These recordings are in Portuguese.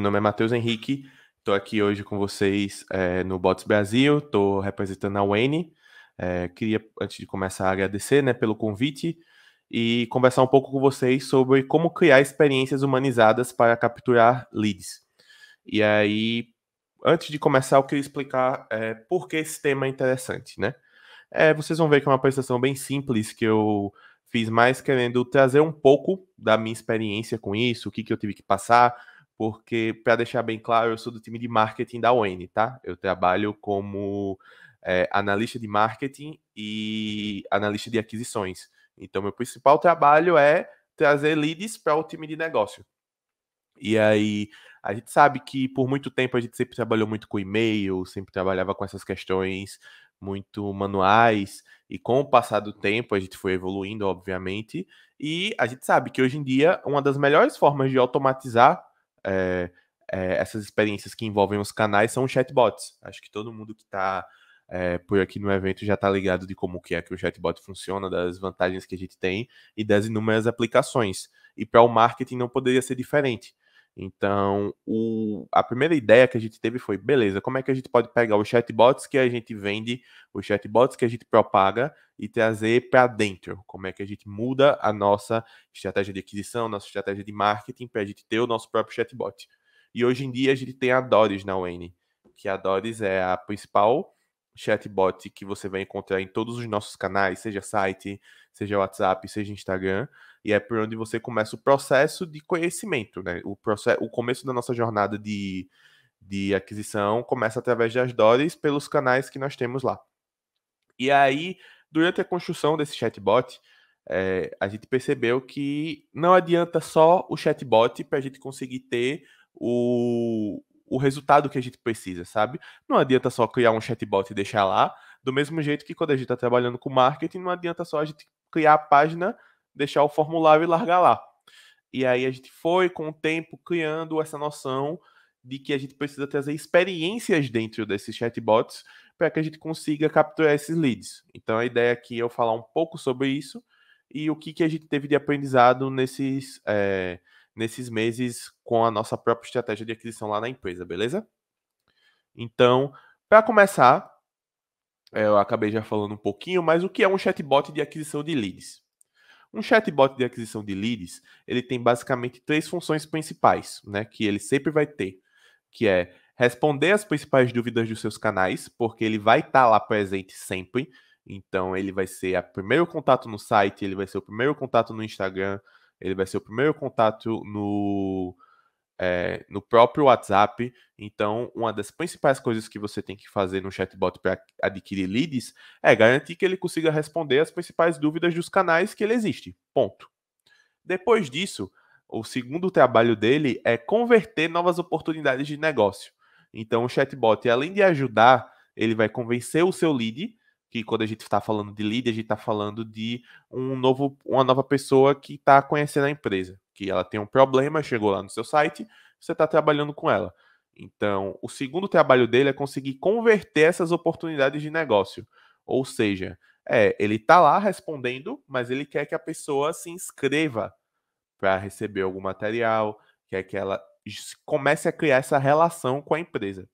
nome é Matheus Henrique, estou aqui hoje com vocês no Bots Brasil, estou representando a Wayne. Queria, antes de começar, agradecer, né, pelo convite e conversar um pouco com vocês sobre como criar experiências humanizadas para capturar leads. E aí, antes de começar, eu queria explicar por que esse tema é interessante, né? Vocês vão ver que é uma apresentação bem simples que eu fiz mais querendo trazer um pouco da minha experiência com isso, o que eu tive que passar, porque, para deixar bem claro, eu sou do time de marketing da ON, tá? Eu trabalho como analista de marketing e analista de aquisições. Então, meu principal trabalho é trazer leads para o time de negócio. E aí, a gente sabe que por muito tempo a gente sempre trabalhou muito com e-mail, sempre trabalhava com essas questões muito manuais, e com o passar do tempo a gente foi evoluindo, obviamente, e a gente sabe que hoje em dia uma das melhores formas de automatizar essas experiências que envolvem os canais são os chatbots. Acho que todo mundo que está por aqui no evento já está ligado de como que é que o chatbot funciona, das vantagens que a gente tem e das inúmeras aplicações. E para o marketing não poderia ser diferente. Então, a primeira ideia que a gente teve foi, beleza, como é que a gente pode pegar os chatbots que a gente vende, os chatbots que a gente propaga e trazer para dentro? Como é que a gente muda a nossa estratégia de aquisição, nossa estratégia de marketing para a gente ter o nosso próprio chatbot? E hoje em dia a gente tem a Doris na UN, que a Doris é a principal chatbot que você vai encontrar em todos os nossos canais, seja site, seja WhatsApp, seja Instagram, e é por onde você começa o processo de conhecimento, né? O começo da nossa jornada de aquisição começa através das Doris pelos canais que nós temos lá. E aí, durante a construção desse chatbot, a gente percebeu que não adianta só o chatbot para a gente conseguir ter o resultado que a gente precisa, sabe? Não adianta só criar um chatbot e deixar lá, do mesmo jeito que quando a gente está trabalhando com marketing, não adianta só a gente criar a página, deixar o formulário e largar lá. E aí a gente foi, com o tempo, criando essa noção de que a gente precisa trazer experiências dentro desses chatbots para que a gente consiga capturar esses leads. Então a ideia aqui é eu falar um pouco sobre isso e o que a gente teve de aprendizado nesses meses com a nossa própria estratégia de aquisição lá na empresa, beleza? Então, para começar, eu acabei já falando um pouquinho, mas o que é um chatbot de aquisição de leads? Um chatbot de aquisição de leads, ele tem basicamente três funções principais, né, que ele sempre vai ter, que é responder as principais dúvidas dos seus canais, porque ele vai estar lá presente sempre. Então, ele vai ser o primeiro contato no site, ele vai ser o primeiro contato no Instagram, ele vai ser o primeiro contato no próprio WhatsApp. Então, uma das principais coisas que você tem que fazer no chatbot para adquirir leads é garantir que ele consiga responder as principais dúvidas dos canais que ele existe. Ponto. Depois disso, o segundo trabalho dele é converter novas oportunidades de negócio. Então, o chatbot, além de ajudar, ele vai convencer o seu lead, que quando a gente está falando de lead, a gente está falando de uma nova pessoa que está conhecendo a empresa, que ela tem um problema, chegou lá no seu site, você está trabalhando com ela. Então, o segundo trabalho dele é conseguir converter essas oportunidades de negócio. Ou seja, ele está lá respondendo, mas ele quer que a pessoa se inscreva para receber algum material, quer que ela comece a criar essa relação com a empresa.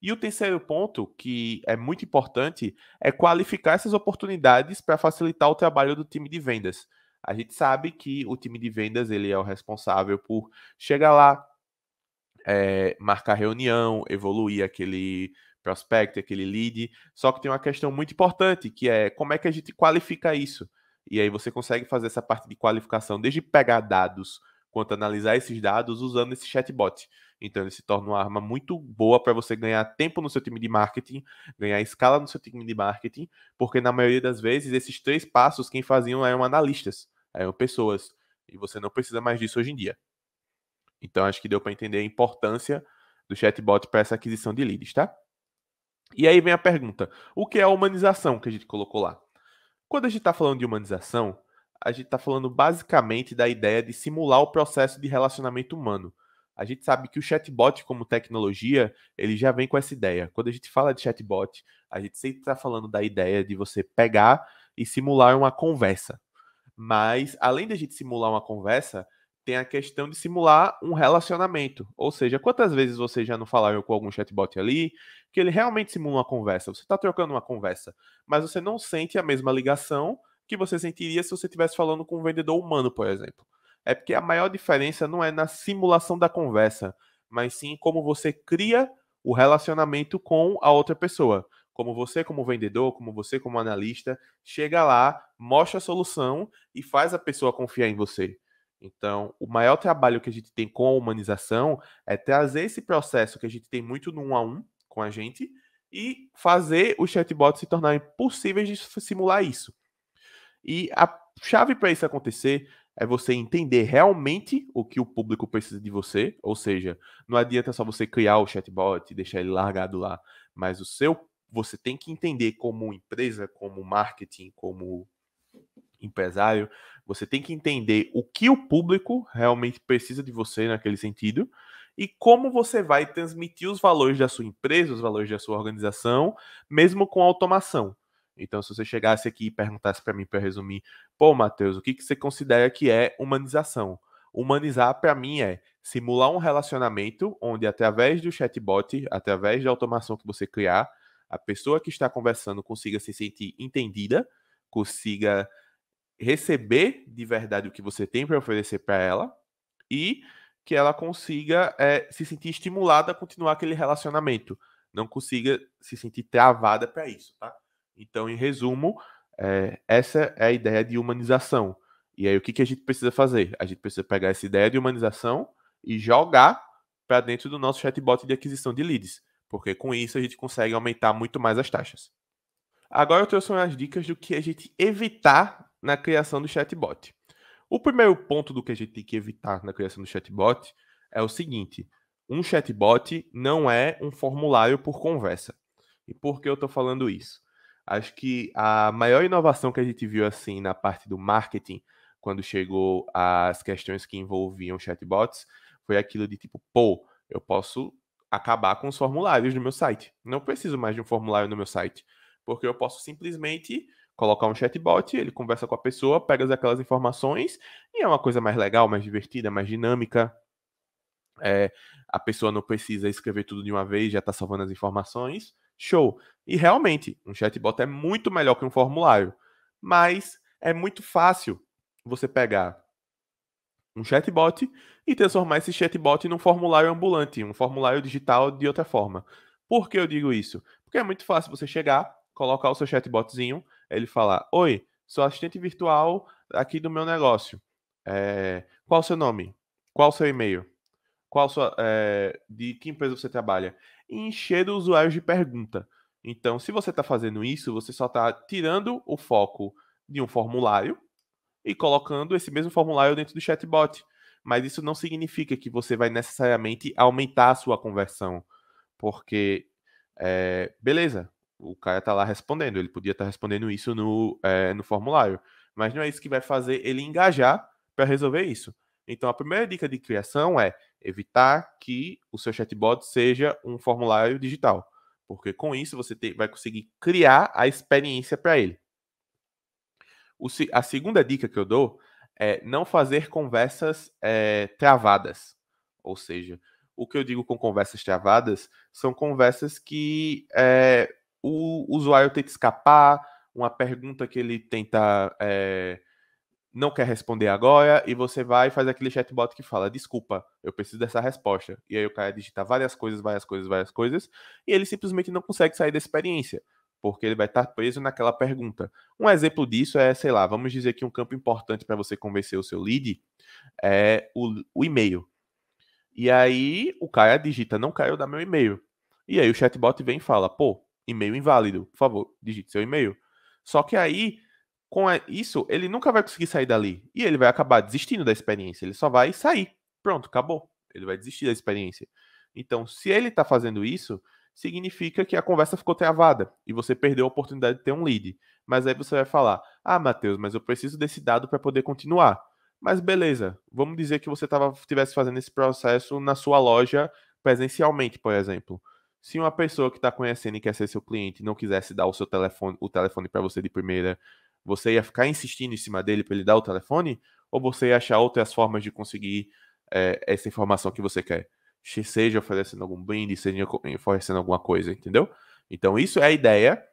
E o terceiro ponto, que é muito importante, é qualificar essas oportunidades para facilitar o trabalho do time de vendas. A gente sabe que o time de vendas ele é o responsável por chegar lá, marcar reunião, evoluir aquele prospect, aquele lead. Só que tem uma questão muito importante, que é como é que a gente qualifica isso. E aí você consegue fazer essa parte de qualificação, desde pegar dados, quanto analisar esses dados usando esse chatbot. Então ele se torna uma arma muito boa para você ganhar tempo no seu time de marketing, ganhar escala no seu time de marketing, porque na maioria das vezes esses três passos quem faziam eram analistas, eram pessoas. E você não precisa mais disso hoje em dia. Então, acho que deu para entender a importância do chatbot para essa aquisição de leads, tá? E aí vem a pergunta: o que é a humanização que a gente colocou lá? Quando a gente está falando de humanização, a gente está falando basicamente da ideia de simular o processo de relacionamento humano. A gente sabe que o chatbot, como tecnologia, ele já vem com essa ideia. Quando a gente fala de chatbot, a gente sempre está falando da ideia de você pegar e simular uma conversa. Mas, além de a gente simular uma conversa, tem a questão de simular um relacionamento. Ou seja, quantas vezes você já não falaram com algum chatbot ali, que ele realmente simula uma conversa. Você está trocando uma conversa, mas você não sente a mesma ligação que você sentiria se você estivesse falando com um vendedor humano, por exemplo. É porque a maior diferença não é na simulação da conversa, mas sim como você cria o relacionamento com a outra pessoa. Como você, como vendedor, como você, como analista, chega lá, mostra a solução e faz a pessoa confiar em você. Então, o maior trabalho que a gente tem com a humanização é trazer esse processo que a gente tem muito no 1 a 1 com a gente e fazer os chatbots se tornarem possíveis de simular isso. E a chave para isso acontecer é você entender realmente o que o público precisa de você, ou seja, não adianta só você criar o chatbot e deixar ele largado lá, mas você tem que entender como empresa, como marketing, como empresário, você tem que entender o que o público realmente precisa de você naquele sentido e como você vai transmitir os valores da sua empresa, os valores da sua organização, mesmo com automação. Então, se você chegasse aqui e perguntasse para mim, para resumir, pô, Matheus, o que você considera que é humanização? Humanizar, para mim, é simular um relacionamento onde, através do chatbot, através da automação que você criar, a pessoa que está conversando consiga se sentir entendida, consiga receber de verdade o que você tem para oferecer para ela e que ela consiga se sentir estimulada a continuar aquele relacionamento, não consiga se sentir travada para isso, tá? Então, em resumo, essa é a ideia de humanização. E aí, o que, que a gente precisa fazer? A gente precisa pegar essa ideia de humanização e jogar para dentro do nosso chatbot de aquisição de leads, porque com isso a gente consegue aumentar muito mais as taxas. Agora eu trouxe umas dicas do que a gente evitar na criação do chatbot. O primeiro ponto do que a gente tem que evitar na criação do chatbot é o seguinte: um chatbot não é um formulário por conversa. E por que eu estou falando isso? Acho que a maior inovação que a gente viu assim na parte do marketing, quando chegou às questões que envolviam chatbots, foi aquilo de tipo, pô, eu posso acabar com os formulários no meu site. Não preciso mais de um formulário no meu site, porque eu posso simplesmente colocar um chatbot, ele conversa com a pessoa, pega aquelas informações e é uma coisa mais legal, mais divertida, mais dinâmica. A pessoa não precisa escrever tudo de uma vez, já está salvando as informações. Show! E realmente, um chatbot é muito melhor que um formulário, mas é muito fácil você pegar um chatbot e transformar esse chatbot num formulário ambulante, um formulário digital de outra forma. Por que eu digo isso? Porque é muito fácil você chegar, colocar o seu chatbotzinho, ele falar: Oi, sou assistente virtual aqui do meu negócio. Qual o seu nome? Qual o seu e-mail? De que empresa você trabalha? E encher o usuário de pergunta. Então, se você está fazendo isso, você só está tirando o foco de um formulário e colocando esse mesmo formulário dentro do chatbot. Mas isso não significa que você vai necessariamente aumentar a sua conversão, porque, beleza, o cara está lá respondendo, ele podia estar respondendo isso no formulário, mas não é isso que vai fazer ele engajar para resolver isso. Então, a primeira dica de criação é evitar que o seu chatbot seja um formulário digital, porque com isso você vai conseguir criar a experiência para ele. A segunda dica que eu dou é não fazer conversas travadas. Ou seja, o que eu digo com conversas travadas são conversas que o usuário tenta escapar, uma pergunta que ele tenta não quer responder agora, e você vai e faz aquele chatbot que fala: desculpa, eu preciso dessa resposta. E aí o cara digita várias coisas, várias coisas, várias coisas, e ele simplesmente não consegue sair da experiência, porque ele vai estar preso naquela pergunta. Um exemplo disso é, sei lá, vamos dizer que um campo importante para você convencer o seu lead é o e-mail. E aí o cara digita: não quero dar meu e-mail. E aí o chatbot vem e fala: pô, e-mail inválido, por favor, digite seu e-mail. Só que aí isso, ele nunca vai conseguir sair dali. E ele vai acabar desistindo da experiência. Ele só vai sair. Pronto, acabou. Ele vai desistir da experiência. Então, se ele está fazendo isso, significa que a conversa ficou travada e você perdeu a oportunidade de ter um lead. Mas aí você vai falar: ah, Matheus, mas eu preciso desse dado para poder continuar. Mas beleza, vamos dizer que você estivesse fazendo esse processo na sua loja presencialmente, por exemplo. Se uma pessoa que está conhecendo e quer ser seu cliente não quisesse dar o telefone para você de primeira, você ia ficar insistindo em cima dele para ele dar o telefone? ou você achar outras formas de conseguir essa informação que você quer. Seja oferecendo algum brinde, seja oferecendo alguma coisa, entendeu? Então, isso é a ideia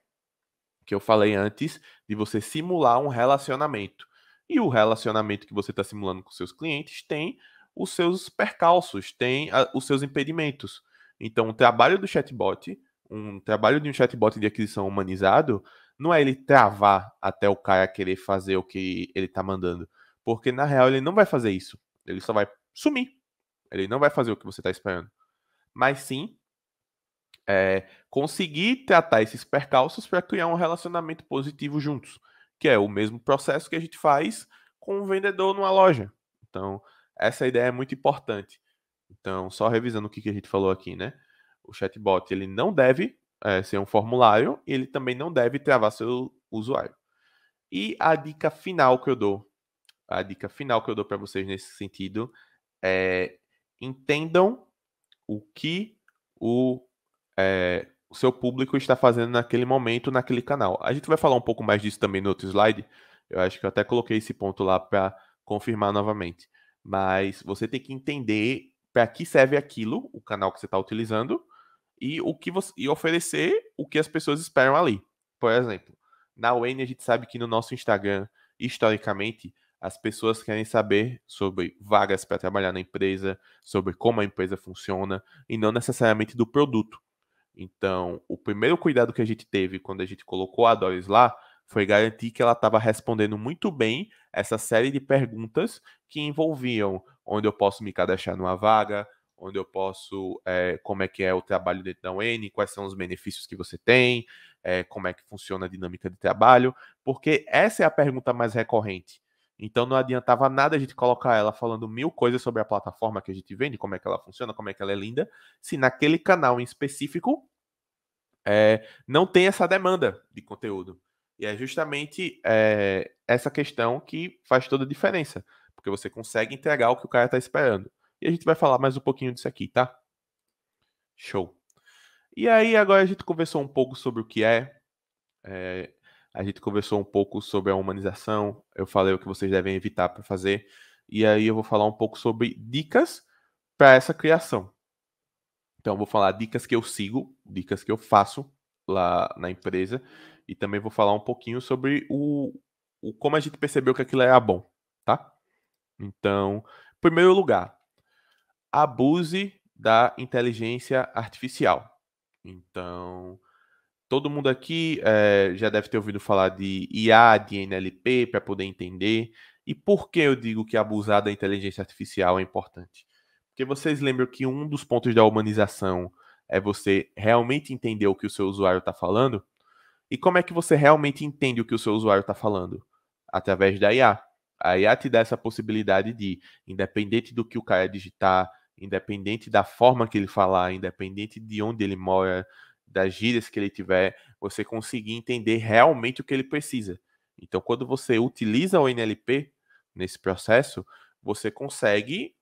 que eu falei antes de você simular um relacionamento. E o relacionamento que você está simulando com seus clientes tem os seus percalços, tem os seus impedimentos. Então, o trabalho do chatbot, um trabalho de um chatbot de aquisição humanizado, não é ele travar até o cara querer fazer o que ele está mandando. Porque, na real, ele não vai fazer isso. Ele só vai sumir. Ele não vai fazer o que você está esperando. Mas sim conseguir tratar esses percalços para criar um relacionamento positivo juntos, que é o mesmo processo que a gente faz com um vendedor numa loja. Então, essa ideia é muito importante. Então, só revisando o que a gente falou aqui, né? O chatbot ele não deve ser um formulário e ele também não deve travar seu usuário. E a dica final que eu dou para vocês nesse sentido é entendam o que o seu público está fazendo naquele momento, naquele canal. A gente vai falar um pouco mais disso também no outro slide. Eu acho que eu até coloquei esse ponto lá para confirmar novamente. Mas você tem que entender para que serve aquilo, o canal que você está utilizando, e o que você, e oferecer o que as pessoas esperam ali. Por exemplo, na Wane a gente sabe que no nosso Instagram, historicamente, as pessoas querem saber sobre vagas para trabalhar na empresa, sobre como a empresa funciona, e não necessariamente do produto. Então, o primeiro cuidado que a gente teve quando a gente colocou a Doris lá foi garantir que ela estava respondendo muito bem essa série de perguntas que envolviam onde eu posso me cadastrar numa vaga, onde eu posso, como é que é o trabalho dentro da UN, quais são os benefícios que você tem, como é que funciona a dinâmica de trabalho, porque essa é a pergunta mais recorrente. Então não adiantava nada a gente colocar ela falando mil coisas sobre a plataforma que a gente vende, como é que ela funciona, como é que ela é linda, se naquele canal em específico não tem essa demanda de conteúdo. E é justamente essa questão que faz toda a diferença, porque você consegue entregar o que o cara está esperando. E a gente vai falar mais um pouquinho disso aqui, tá? Show. E aí, agora a gente conversou um pouco sobre o que é, a gente conversou um pouco sobre a humanização, eu falei o que vocês devem evitar para fazer, e aí eu vou falar um pouco sobre dicas para essa criação. Então, eu vou falar dicas que eu sigo, dicas que eu faço lá na empresa, e também vou falar um pouquinho sobre o como a gente percebeu que aquilo era bom, tá? Então, em primeiro lugar, abuse da inteligência artificial. Então, todo mundo aqui já deve ter ouvido falar de IA, de NLP, para poder entender. E por que eu digo que abusar da inteligência artificial é importante? Porque vocês lembram que um dos pontos da humanização é você realmente entender o que o seu usuário está falando? E como é que você realmente entende o que o seu usuário está falando? Através da IA. A IA te dá essa possibilidade de, independente do que o cara digitar, independente da forma que ele falar, independente de onde ele mora, das gírias que ele tiver, você conseguir entender realmente o que ele precisa. Então, quando você utiliza o NLP nesse processo, você consegue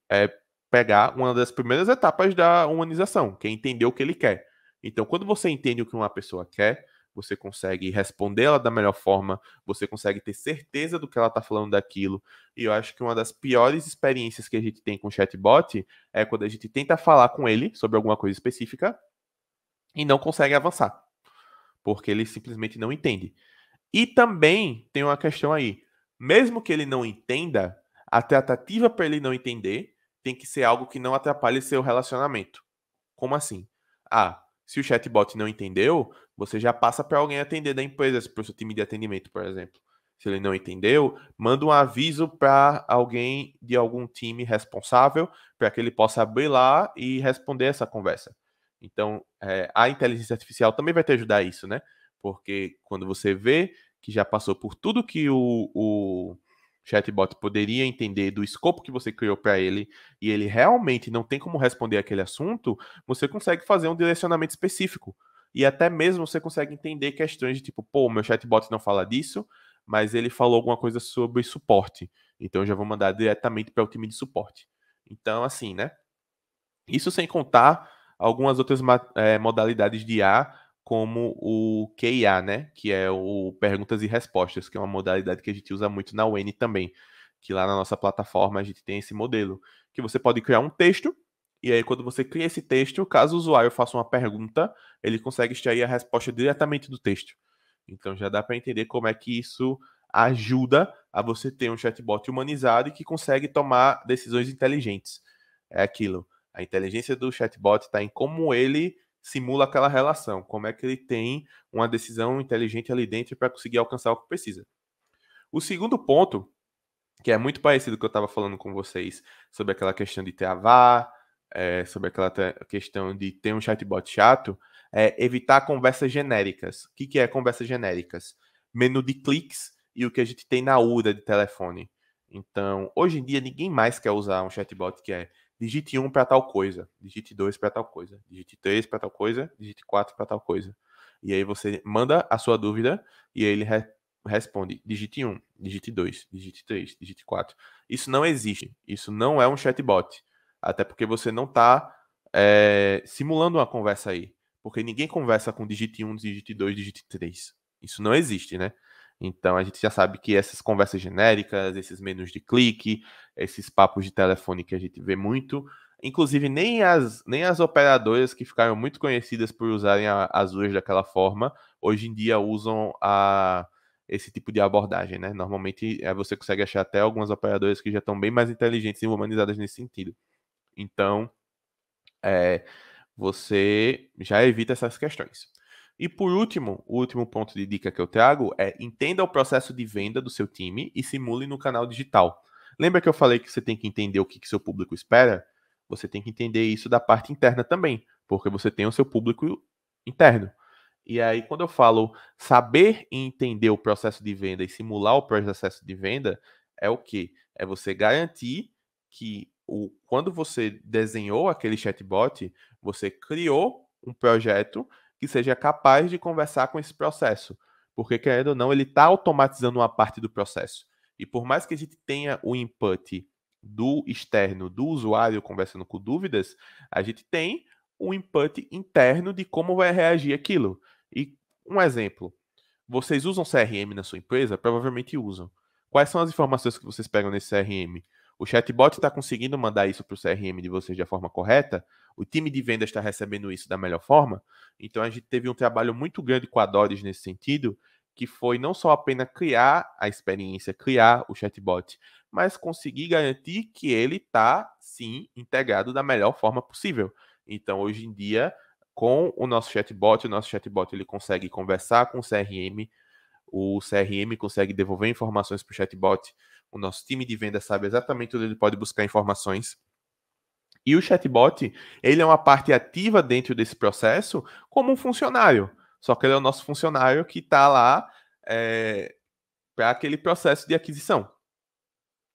pegar uma das primeiras etapas da humanização, que é entender o que ele quer. Então, quando você entende o que uma pessoa quer, você consegue responder ela da melhor forma, você consegue ter certeza do que ela está falando daquilo. E eu acho que uma das piores experiências que a gente tem com o chatbot é quando a gente tenta falar com ele sobre alguma coisa específica e não consegue avançar, porque ele simplesmente não entende. E também tem uma questão aí. Mesmo que ele não entenda, a tratativa para ele não entender tem que ser algo que não atrapalhe seu relacionamento. Como assim? Ah, se o chatbot não entendeu, você já passa para alguém atender da empresa, para o seu time de atendimento, por exemplo. Se ele não entendeu, manda um aviso para alguém de algum time responsável para que ele possa abrir lá e responder essa conversa. Então, a inteligência artificial também vai te ajudar a isso, né? Porque quando você vê que já passou por tudo que o chatbot poderia entender do escopo que você criou para ele e ele realmente não tem como responder aquele assunto, você consegue fazer um direcionamento específico. E até mesmo você consegue entender questões de tipo, pô, meu chatbot não fala disso, mas ele falou alguma coisa sobre suporte. Então eu já vou mandar diretamente para o time de suporte. Então, assim, né? Isso sem contar algumas outras modalidades de IA, como o QIA, né? Que é o perguntas e respostas, que é uma modalidade que a gente usa muito na UEN também. que lá na nossa plataforma a gente tem esse modelo, que você pode criar um texto, e aí quando você cria esse texto, caso o usuário faça uma pergunta, ele consegue extrair a resposta diretamente do texto. Então já dá para entender como é que isso ajuda a você ter um chatbot humanizado e que consegue tomar decisões inteligentes. É aquilo. A inteligência do chatbot está em como ele simula aquela relação, como é que ele tem uma decisão inteligente ali dentro para conseguir alcançar o que precisa. O segundo ponto, que é muito parecido com o que eu estava falando com vocês sobre aquela questão de travar, sobre aquela questão de ter um chatbot chato, é evitar conversas genéricas. O que é conversas genéricas? Menu de cliques e o que a gente tem na URA de telefone. Então, hoje em dia, ninguém mais quer usar um chatbot que é digite 1 para tal coisa, digite 2 para tal coisa, digite 3 para tal coisa, digite 4 para tal coisa. E aí você manda a sua dúvida e aí ele responde digite 1, digite 2, digite 3, digite 4. Isso não existe. Isso não é um chatbot. Até porque você não está simulando uma conversa aí. Porque ninguém conversa com digite 1, digite 2, digite 3. Isso não existe, né? Então a gente já sabe que essas conversas genéricas, esses menus de clique, esses papos de telefone que a gente vê muito, inclusive nem as operadoras que ficaram muito conhecidas por usarem as URAs daquela forma, hoje em dia usam esse tipo de abordagem, né? Normalmente você consegue achar até algumas operadoras que já estão bem mais inteligentes e humanizadas nesse sentido. Então, você já evita essas questões. E por último, o último ponto de dica que eu trago é entenda o processo de venda do seu time e simule no canal digital. Lembra que eu falei que você tem que entender o que seu público espera? Você tem que entender isso da parte interna também, porque você tem o seu público interno. E aí, quando eu falo saber e entender o processo de venda e simular o processo de venda, é o quê? É você garantir que quando você desenhou aquele chatbot, você criou um projeto que seja capaz de conversar com esse processo. Porque, querendo ou não, ele está automatizando uma parte do processo. E por mais que a gente tenha o input do externo, do usuário conversando com dúvidas, a gente tem um input interno de como vai reagir aquilo. E um exemplo, vocês usam CRM na sua empresa? Provavelmente usam. Quais são as informações que vocês pegam nesse CRM? O chatbot está conseguindo mandar isso para o CRM de vocês da forma correta? O time de vendas está recebendo isso da melhor forma? Então a gente teve um trabalho muito grande com a Dores nesse sentido, que foi não só apenas criar a experiência, criar o chatbot, mas conseguir garantir que ele está, sim, integrado da melhor forma possível. Então, hoje em dia, com o nosso chatbot ele consegue conversar com o CRM consegue devolver informações para o chatbot, o nosso time de venda sabe exatamente onde ele pode buscar informações. E o chatbot, ele é uma parte ativa dentro desse processo como um funcionário. Só que ele é o nosso funcionário que está lá para aquele processo de aquisição.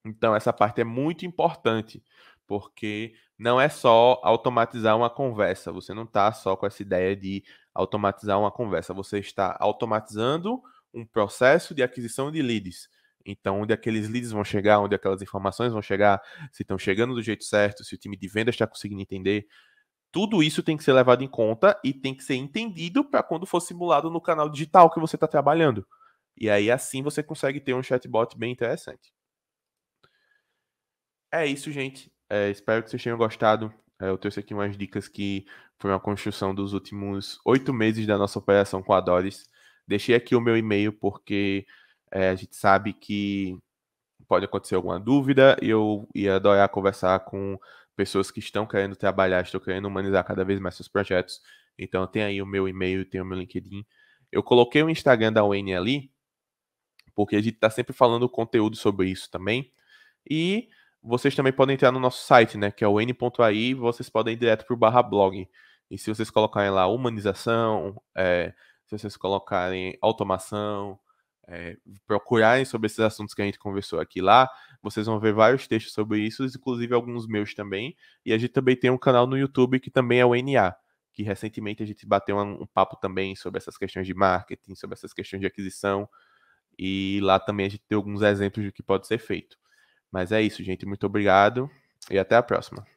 Então, essa parte é muito importante, porque não é só automatizar uma conversa. Você não está só com essa ideia de automatizar uma conversa. Você está automatizando um processo de aquisição de leads. Então, onde aqueles leads vão chegar, onde aquelas informações vão chegar, se estão chegando do jeito certo, se o time de vendas está conseguindo entender. Tudo isso tem que ser levado em conta e tem que ser entendido para quando for simulado no canal digital que você está trabalhando. E aí, assim, você consegue ter um chatbot bem interessante. É isso, gente. Espero que vocês tenham gostado. Eu trouxe aqui umas dicas que foi uma construção dos últimos 8 meses da nossa operação com a Doris. Deixei aqui o meu e-mail porque a gente sabe que pode acontecer alguma dúvida e eu ia adorar conversar com pessoas que estão querendo trabalhar, estão querendo humanizar cada vez mais seus projetos. Então tem aí o meu e-mail, tem o meu LinkedIn. Eu coloquei o Instagram da UN ali, porque a gente está sempre falando conteúdo sobre isso também. E vocês também podem entrar no nosso site, né, que é o n.ai, vocês podem ir direto para o /blog. E se vocês colocarem lá humanização, se vocês colocarem automação, procurarem sobre esses assuntos que a gente conversou aqui lá, vocês vão ver vários textos sobre isso, inclusive alguns meus também. E a gente também tem um canal no YouTube que também é o NA, que recentemente a gente bateu um papo também sobre essas questões de marketing, sobre essas questões de aquisição. E lá também a gente tem alguns exemplos do que pode ser feito. Mas é isso, gente. Muito obrigado e até a próxima.